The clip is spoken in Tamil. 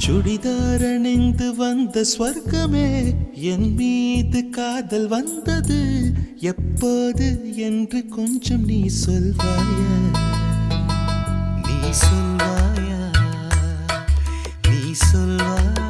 சுடிதார் அணிந்து வந்த ஸ்வர்க்கமே என் மீது காதல் வந்தது எப்போது என்று கொஞ்சம் நீ சொல்வாயா நீ சொல்வாயா நீ சொல்வாயா